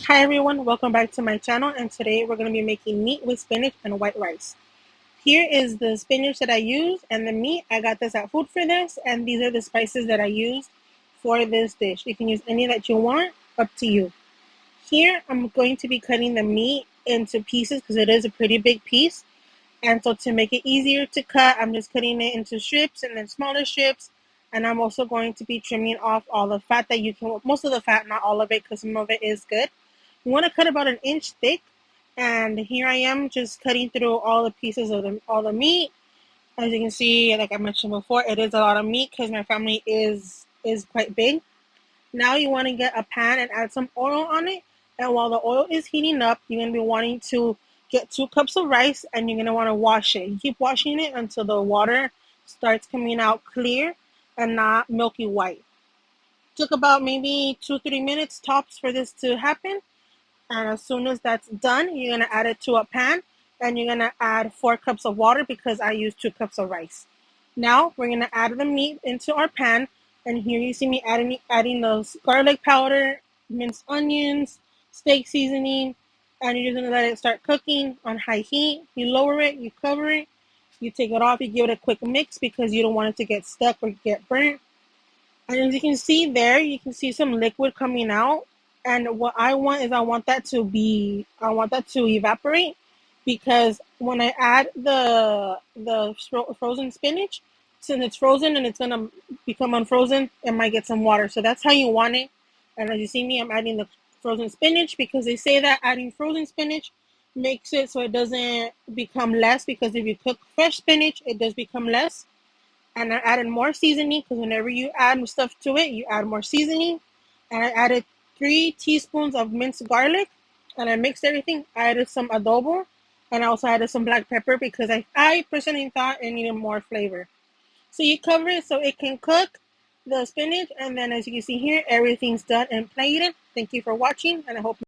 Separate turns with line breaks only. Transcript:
Hi everyone, welcome back to my channel, and today we're going to be making meat with spinach and white rice. Here is the spinach that I use and the meat. I got this at Food for This, and these are the spices that I used for this dish. You can use any that you want, up to you. Here I'm going to be cutting the meat into pieces because it is a pretty big piece, and so to make it easier to cut, I'm just cutting it into strips and then smaller strips. And I'm also going to be trimming off all the fat that you can, most of the fat, not all of it, because some of it is good. You want to cut about an inch thick, and here I am just cutting through all the pieces of all the meat. As you can see, like I mentioned before, it is a lot of meat because my family is quite big. Now you want to get a pan and add some oil on it, and while the oil is heating up, you're going to be wanting to get 2 cups of rice, and you're going to want to wash it. You keep washing it until the water starts coming out clear and not milky white. Took about maybe 2-3 minutes tops for this to happen. And as soon as that's done, you're gonna add it to a pan, and you're gonna add 4 cups of water because I used 2 cups of rice. Now we're gonna add the meat into our pan, and here you see me adding those garlic powder, minced onions, steak seasoning, and you're just gonna let it start cooking on high heat. You lower it, you cover it, you take it off, you give it a quick mix because you don't want it to get stuck or get burnt. And as you can see there, you can see some liquid coming out. And what I want is I want that to evaporate, because when I add the frozen spinach, since it's frozen and it's gonna become unfrozen, it might get some water. So that's how you want it. And as you see me, I'm adding the frozen spinach because they say that adding frozen spinach makes it so it doesn't become less, because if you cook fresh spinach, it does become less. And I added more seasoning because whenever you add stuff to it, you add more seasoning. And I added 3 teaspoons of minced garlic, and I mixed everything. I added some adobo, and I also added some black pepper because I personally thought it needed more flavor. So you cover it so it can cook the spinach, and then as you can see here, everything's done and plated. Thank you for watching, and I hope